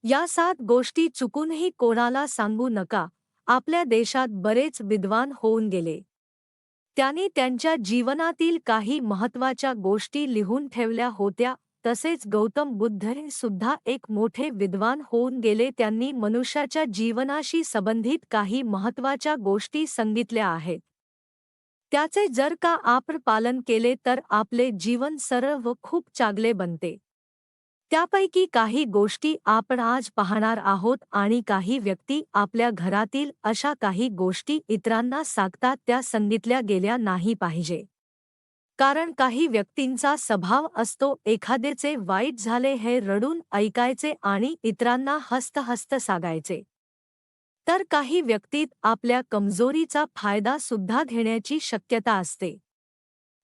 या 7 गोष्टी चुकूनही कोणाला सांगू नका. आपल्या देशात बरेच विद्वान होऊन गेले. त्यांनी त्यांच्या जीवनातील काही महत्त्वाच्या गोष्टी लिहून ठेवल्या होत्या. तसेच गौतम बुद्ध हे सुद्धा एक मोठे विद्वान होऊन गेले. त्यांनी मनुष्याच्या जीवनाशी संबंधित काही महत्त्वाच्या गोष्टी सांगितल्या आहेत. त्याचे जर का आपण पालन केले तर आपले जीवन सरळ व खूप चांगले बनते. त्यापैकी काही गोष्टी आपण आज पाहणार आहोत आणि काही व्यक्ती आपल्या घरातील अशा काही गोष्टी इतरांना सांगतात त्या सांगितल्या गेल्या नाही पाहिजे. कारण काही व्यक्तींचा स्वभाव असतो एखाद्याचे वाईट झाले हे रडून ऐकायचे आणि इतरांना हस्त सांगायचे. तर काही व्यक्तीत आपल्या कमजोरीचा फायदा सुद्धा घेण्याची शक्यता असते.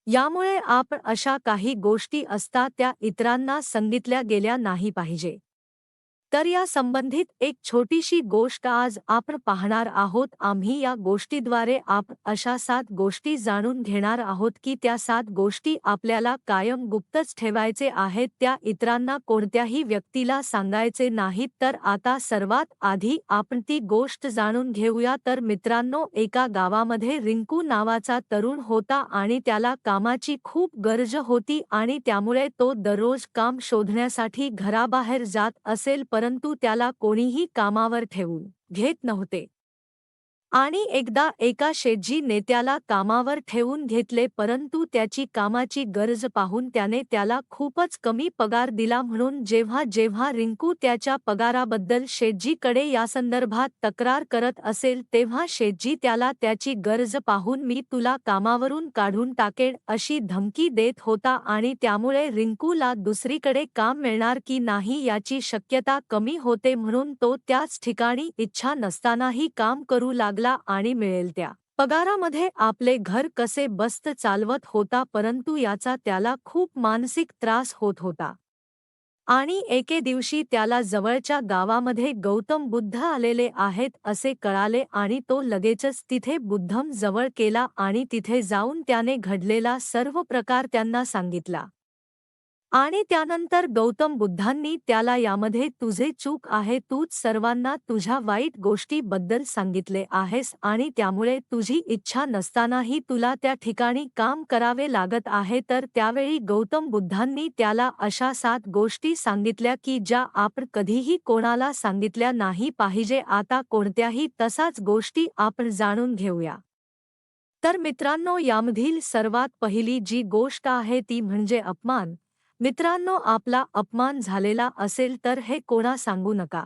यामुळे आपण अशा काही गोष्टी असतात त्या इतरांना सांगितल्या गेल्या नाही पाहिजे. तर या संबंधित एक छोटीशी गोष्ट आज आपण पाहणार आहोत. आम्ही या गोष्टीद्वारे आपण अशा 7 गोष्टी जाणून घेणार आहोत की त्या 7 गोष्टी आपल्याला कायम गुप्तच ठेवायचे आहेत. त्या इतरांना कोणत्याही व्यक्तीला सांगायचे नाहीत. तर आता सर्वात आधी आपण ती गोष्ट जाणून घेऊया. तर मित्रांनो, एका गावामध्ये रिंकू नावाचा तरुण होता आणि त्याला कामाची खूप गरज होती आणि त्यामुळे तो दररोज काम शोधण्यासाठी घराबाहेर जात असेल, परंतु त्याला कोणीही कामावर ठेवून घेत नव्हते. आणि एकदा एका शेठजीने त्याला कामावर ठेवून घेतले, परंतु त्याची कामाची गरज पाहून त्याने त्याला खूपच कमी पगार दिला. म्हणून जेव्हा जेव्हा रिंकू त्याच्या पगाराबद्दल शेठजीकडे यासंदर्भात तक्रार करत असेल तेव्हा शेठजी त्याला त्याची गरज पाहून मी तुला कामावरून काढून टाकेन अशी धमकी देत होता आणि त्यामुळे रिंकूला दुसरीकडे काम मिळणार की नाही याची शक्यता कमी होते. म्हणून तो त्याच ठिकाणी इच्छा नसतानाही काम करू लागला आणि मिळेल त्या पगारामध्ये आपले घर कसे बस्त चालवत होता, परंतु याचा त्याला खूप मानसिक त्रास होत होता. आणि एके दिवशी त्याला जवळच्या गावामध्ये गौतम बुद्ध आलेले आहेत असे कळाले आणि तो लगेचच तिथे बुद्धम जवळ केला आणि तिथे जाऊन त्याने घडलेला सर्व प्रकार त्यांना सांगितला. आणि त्यानंतर गौतम बुद्धांनी त्याला यामध्ये तुझे चूक आहे, तूच सर्वांना तुझ्या वाईट गोष्टीबद्दल सांगितले आहेस आणि त्यामुळे तुझी इच्छा नसतानाही तुला त्या ठिकाणी काम करावे लागत आहे. तर त्यावेळी गौतम बुद्धांनी त्याला अशा 7 गोष्टी सांगितल्या की ज्या आपण कधीही कोणाला सांगितल्या नाही पाहिजे. आता कोणत्याही तसाच गोष्टी आपण जाणून घेऊया. तर मित्रांनो, यामधील सर्वात पहिली जी गोष्ट आहे ती म्हणजे अपमान. मित्रांनो, आपला अपमान झालेला असेल तर हे कोणा सांगू नका.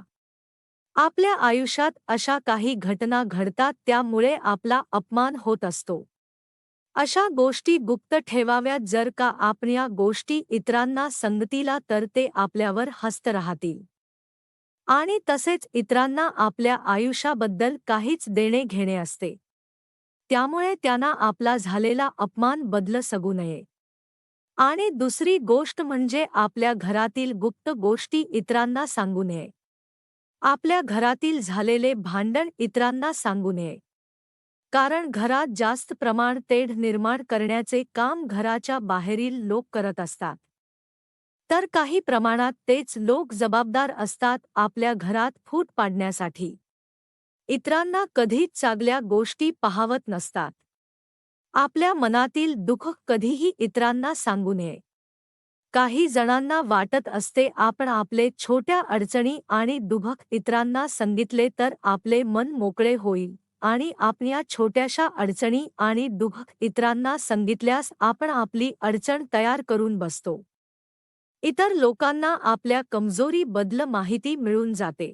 आपल्या आयुष्यात अशा काही घटना घडतात त्यामुळे आपला अपमान होत असतो. अशा गोष्टी गुप्त ठेवाव्यात. जर का आपण या गोष्टी इतरांना सांगतीला तर ते आपल्यावर हसत राहतील. आणि तसेच इतरांना आपल्या आयुष्याबद्दल काहीच देणे घेणे असते. त्यामुळे त्यांना आपला झालेला अपमान बदल सांगू नये. आणि दुसरी गोष्ट म्हणजे आपल्या घरातील गुप्त गोष्टी इतरांना सांगू नये. आपल्या घरातील झालेले भांडण इतरांना सांगू नये. कारण घरात जास्त प्रमाण तेढ निर्माण करण्याचे काम घराच्या बाहेरील लोक करत असतात. तर काही प्रमाणात तेच लोक जबाबदार असतात आपल्या घरात फूट पाडण्यासाठी. इतरांना कधीच चांगल्या गोष्टी पाहवत नसतात. आपल्या मनातील दुःख कधीही इतरांना सांगू नये. काही जणांना वाटत असते आपण आपले छोट्या अडचणी आणि दुःख इतरांना सांगितले तर आपले मन मोकळे होईल आणि आपण या छोट्याशा अडचणी आणि दुःख इतरांना सांगितल्यास आपण आपली अडचण तयार करून बसतो. इतर लोकांना आपल्या कमजोरीबद्दल माहिती मिळून जाते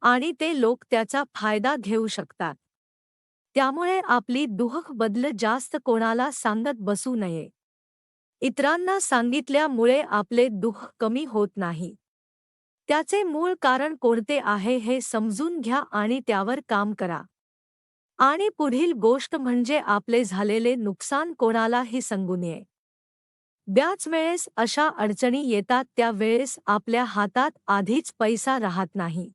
आणि ते लोक त्याचा फायदा घेऊ शकतात. त्यामुळे आपली दुःख बदल जास्त कोणाला सांगत बसू नये. इतरांना सांगितल्यामुळे आपले दुःख कमी होत नाही. त्याचे मूळ कारण कोणते आहे हे समजून घ्या आणि त्यावर काम करा. आणि पुढील गोष्ट म्हणजे आपले झालेले नुकसान कोणालाही सांगू नये. बऱ्याच वेळेस अशा अडचणी येतात त्या वेळेस आपल्या हातात आधीच पैसा राहत नाही.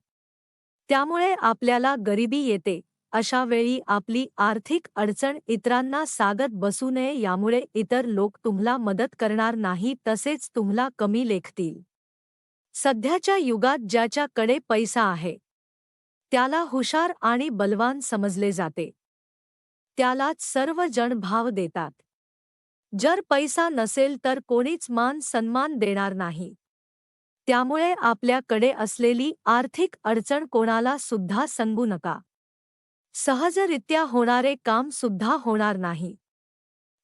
त्यामुळे आपल्याला गरिबी येते. अशा वेळी आपली आर्थिक अडचण इतरांना सांगत बसू नये. यामुळे इतर लोक तुम्हाला मदत करणार नाही, तसेच तुम्हाला कमी लेखतील. सध्याच्या युगात ज्याच्याकडे पैसा आहे त्याला हुशार आणि बलवान समजले जाते. त्यालाच सर्व जण भाव देतात. जर पैसा नसेल तर कोणीच मान सन्मान देणार नाही. त्यामुळे आपल्याकडे असलेली आर्थिक अडचण कोणाला सुद्धा सांगू नका. सहजरित्या होणारे काम सुद्धा होणार नाही.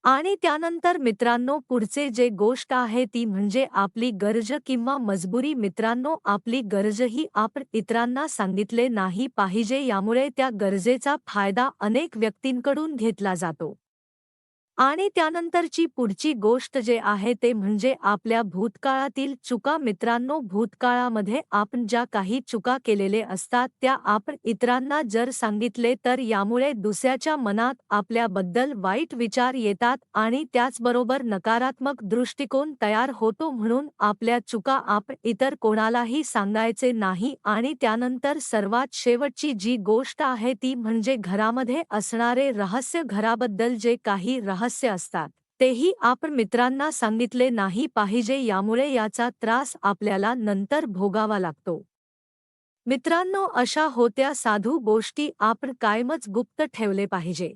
आणि त्यानंतर मित्रांनो, पुढचे जे गोष्ट आहे ती म्हणजे आपली गरज किंवा मजबुरी. मित्रांनो, आपली गरज ही आपण इतरांना सांगितले नाही पाहिजे, यामुळे त्या गरजेचा फायदा अनेक व्यक्तींकडून घेतला जातो. आणि त्यानंतरची पुढची गोष्ट जे आहे ते म्हणजे आपल्या भूतकाळातील चुका. मित्रांनो, भूतकाळामध्ये आपण ज्या काही चुका केलेले असतात त्या आपण इतरांना जर सांगितले तर यामुळे दुसऱ्याच्या मनात आपल्याबद्दल वाईट विचार येतात आणि त्याचबरोबर नकारात्मक दृष्टिकोन तयार होतो. म्हणून आपल्या चुका आपण इतर कोणालाही सांगायचे नाही. आणि त्यानंतर सर्वात शेवटची जी गोष्ट आहे ती म्हणजे घरामध्ये असणारे रहस्य. घराबद्दल जे काही रहस्य असतात तेही आपण मित्रांना सांगितले नाही पाहिजे, यामुळे याचा त्रास आपल्याला नंतर भोगावा लागतो. मित्रांनो, अशा होत्या साधू गोष्टी आपण कायमच गुप्त ठेवले पाहिजे.